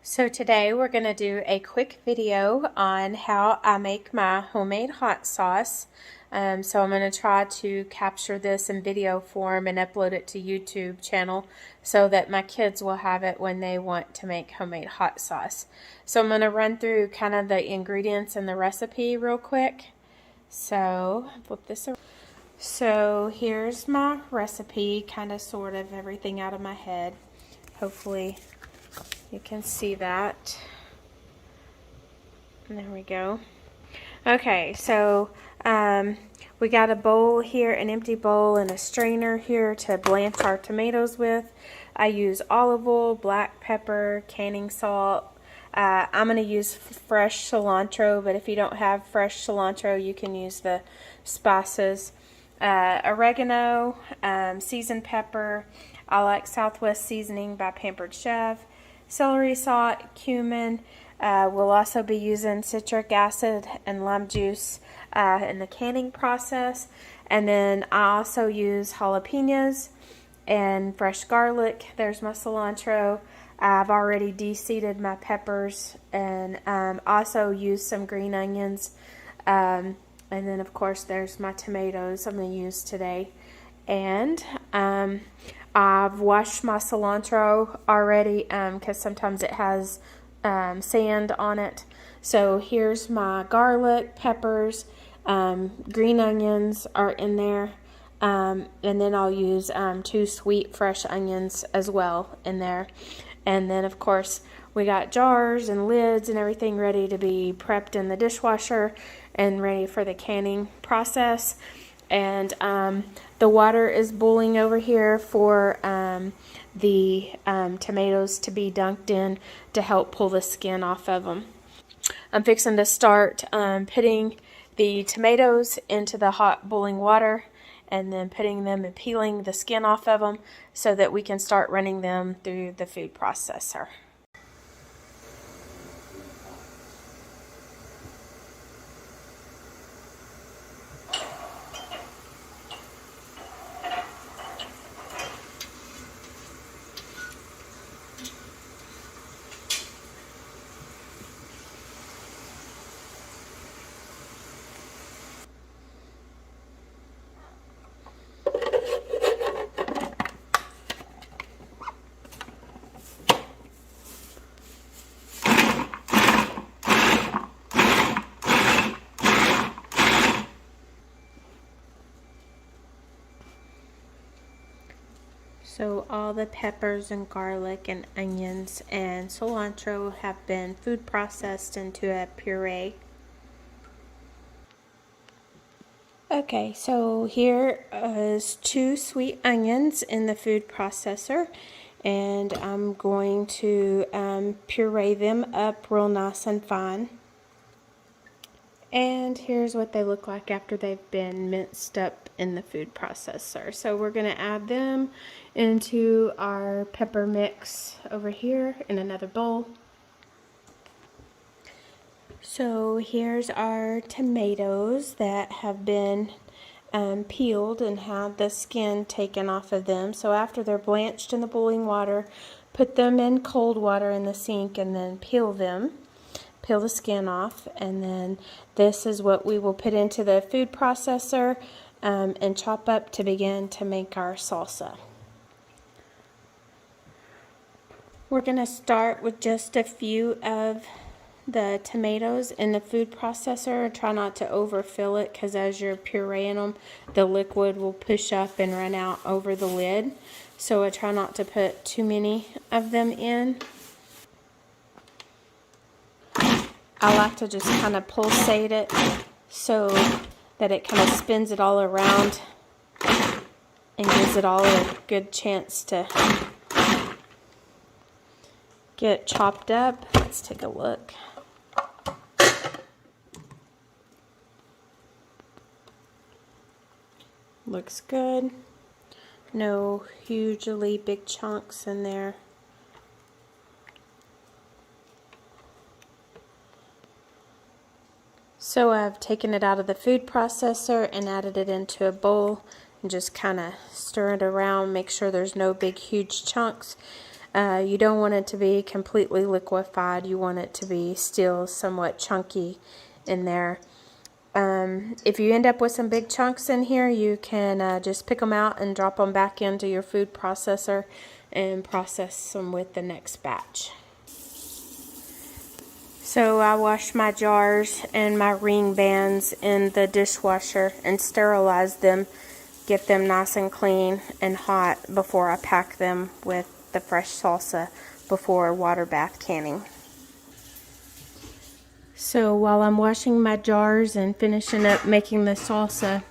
So today we're going to do a quick video on how I make my homemade hot sauce. So I'm going to try to capture this in video form and upload it to YouTube channel so that my kids will have it when they want to make homemade hot sauce. So I'm going to run through kind of the ingredients and the recipe real quick. So flip this around. So here's my recipe, kind of sort of everything out of my head. Hopefully you can see that. And there we go. Okay, so we got a bowl here, an empty bowl, and a strainer here to blanch our tomatoes with. I use olive oil, black pepper, canning salt. I'm going to use fresh cilantro, but if you don't have fresh cilantro, you can use the spices. Oregano, seasoned pepper. I like Southwest seasoning by Pampered Chef. Celery salt, cumin. We'll also be using citric acid and lime juice in the canning process. And then I also use jalapenos and fresh garlic. There's my cilantro. I've already de-seeded my peppers and also used some green onions. And then of course there's my tomatoes I'm going to use today. And I've washed my cilantro already because sometimes it has sand on it. So here's my garlic, peppers, green onions are in there. And then I'll use 2 sweet fresh onions as well in there. And then of course we got jars and lids and everything ready to be prepped in the dishwasher and ready for the canning process. And the water is boiling over here for the tomatoes to be dunked in to help pull the skin off of them. I'm fixing to start putting the tomatoes into the hot boiling water and then putting them and peeling the skin off of them so that we can start running them through the food processor. So all the peppers and garlic and onions and cilantro have been food processed into a puree. Okay, so here is 2 sweet onions in the food processor, and I'm going to puree them up real nice and fine. And here's what they look like after they've been minced up in the food processor. So we're going to add them into our pepper mix over here in another bowl. So here's our tomatoes that have been peeled and had the skin taken off of them. So after they're blanched in the boiling water, put them in cold water in the sink and then peel them. Peel the skin off, and then this is what we will put into the food processor and chop up to begin to make our salsa. We're going to start with just a few of the tomatoes in the food processor. Try not to overfill it because as you're pureeing them, the liquid will push up and run out over the lid. So I try not to put too many of them in. I like to just kind of pulsate it so that it kind of spins it all around and gives it all a good chance to get chopped up. Let's take a look. Looks good. No hugely big chunks in there. So I've taken it out of the food processor and added it into a bowl and just kind of stir it around, make sure there's no big huge chunks. You don't want it to be completely liquefied. You want it to be still somewhat chunky in there. If you end up with some big chunks in here, you can just pick them out and drop them back into your food processor and process them with the next batch. So I wash my jars and my ring bands in the dishwasher and sterilize them, get them nice and clean and hot before I pack them with the fresh salsa before water bath canning. So while I'm washing my jars and finishing up making the salsa,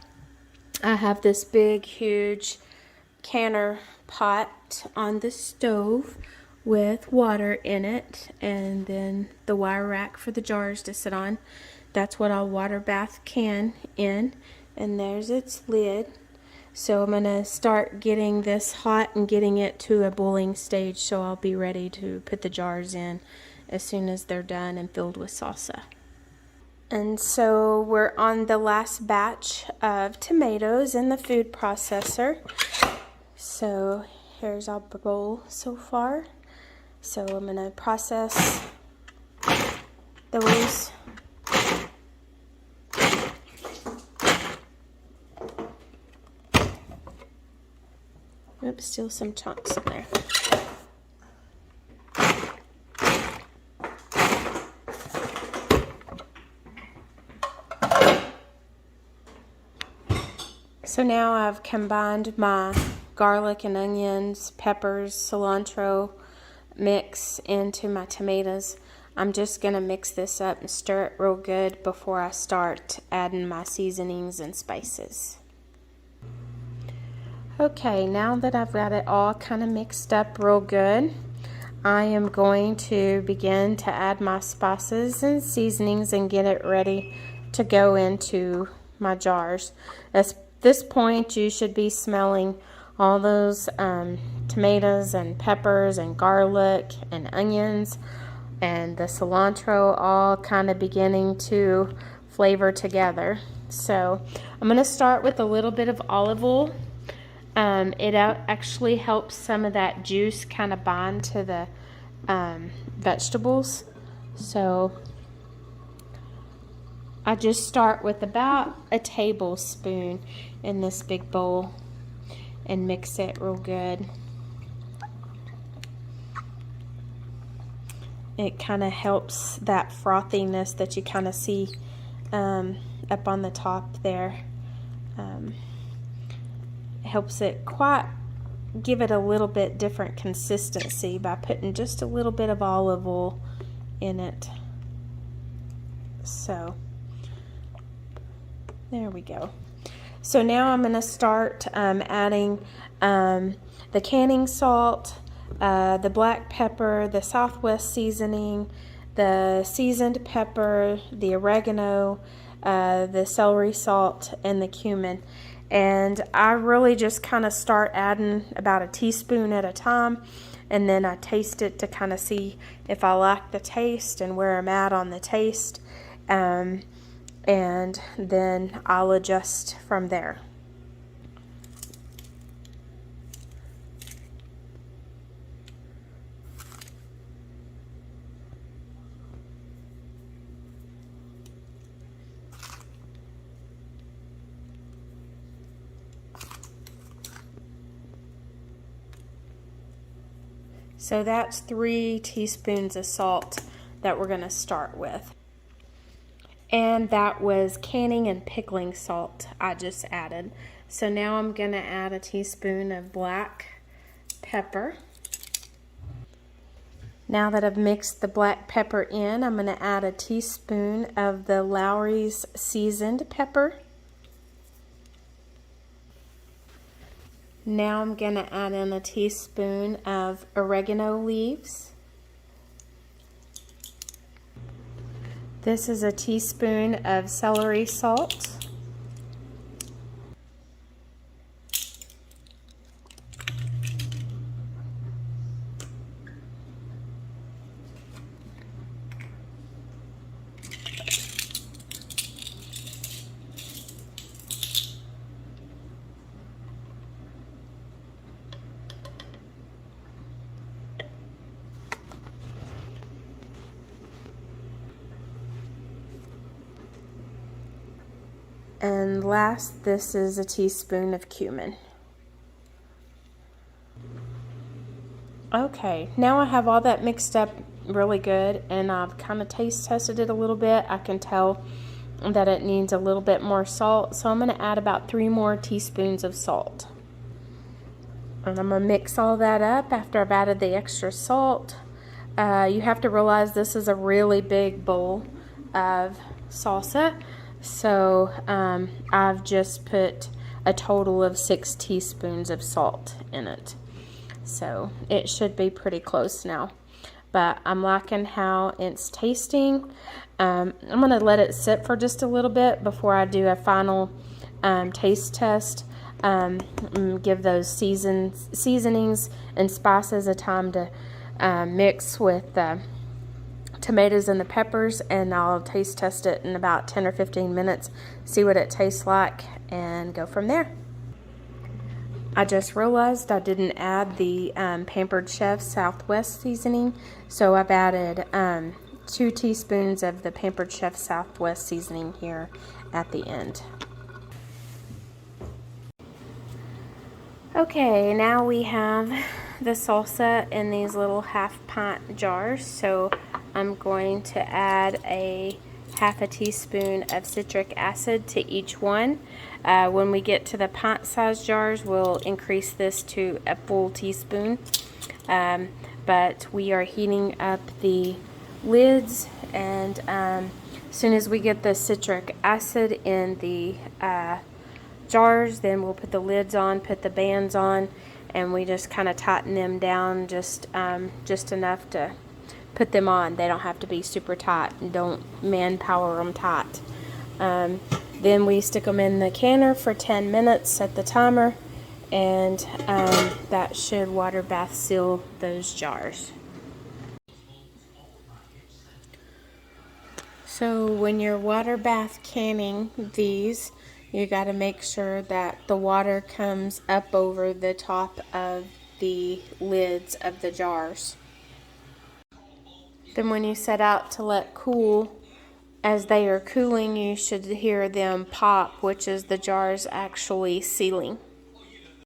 I have this big, huge canner pot on the stove with water in it, and then the wire rack for the jars to sit on. That's what I'll water bath can in, and there's its lid. So I'm going to start getting this hot and getting it to a boiling stage, so I'll be ready to put the jars in as soon as they're done and filled with salsa. And so we're on the last batch of tomatoes in the food processor. So here's our bowl so far. So I'm going to process those. Oops, still some chunks in there. So now I've combined my garlic and onions, peppers, cilantro mix into my tomatoes. I'm just going to mix this up and stir it real good before I start adding my seasonings and spices. Okay, now that I've got it all kind of mixed up real good, I am going to begin to add my spices and seasonings and get it ready to go into my jars. At this point, you should be smelling all those tomatoes and peppers and garlic and onions and the cilantro all kind of beginning to flavor together. So I'm going to start with a little bit of olive oil. It actually helps some of that juice kind of bind to the vegetables. So I just start with about a tablespoon in this big bowl and mix it real good. It kind of helps that frothiness that you kind of see up on the top there. Helps it give it a little bit different consistency by putting just a little bit of olive oil in it. So there we go. So now I'm going to start adding the canning salt, the black pepper, the Southwest seasoning, the seasoned pepper, the oregano, the celery salt, and the cumin. And I really just kind of start adding about a teaspoon at a time, and then I taste it to kind of see if I like the taste and where I'm at on the taste, and then I'll adjust from there. So that's 3 teaspoons of salt that we're going to start with. And that was canning and pickling salt I just added. So now I'm going to add a teaspoon of black pepper. Now that I've mixed the black pepper in, I'm going to add a teaspoon of the Lowry's seasoned pepper. Now I'm going to add in a teaspoon of oregano leaves. This is a teaspoon of celery salt. And last, this is a teaspoon of cumin. Okay, now I have all that mixed up really good, and I've kind of taste tested it a little bit. I can tell that it needs a little bit more salt, so I'm going to add about 3 more teaspoons of salt. And I'm going to mix all that up after I've added the extra salt. You have to realize this is a really big bowl of salsa, so I've just put a total of 6 teaspoons of salt in it. So it should be pretty close now. But I'm liking how it's tasting. I'm going to let it sit for just a little bit before I do a final taste test. Give those seasonings and spices a time to mix with the tomatoes and the peppers, and I'll taste test it in about 10 or 15 minutes, see what it tastes like, and go from there. I just realized I didn't add the Pampered Chef Southwest seasoning, so I've added 2 teaspoons of the Pampered Chef Southwest seasoning here at the end. Okay, now we have the salsa in these little half-pint jars, so I'm going to add a half a teaspoon of citric acid to each one. When we get to the pint-sized jars, we'll increase this to a full teaspoon. But we are heating up the lids, and as soon as we get the citric acid in the jars, then we'll put the lids on, put the bands on, and we just kind of tighten them down just enough to put them on. They don't have to be super tight, and don't manpower them tight. Then we stick them in the canner for 10 minutes, set the timer, and that should water bath seal those jars. So when you're water bath canning these, you got to make sure that the water comes up over the top of the lids of the jars. Then when you set out to let cool, as they are cooling, you should hear them pop, which is the jars actually sealing.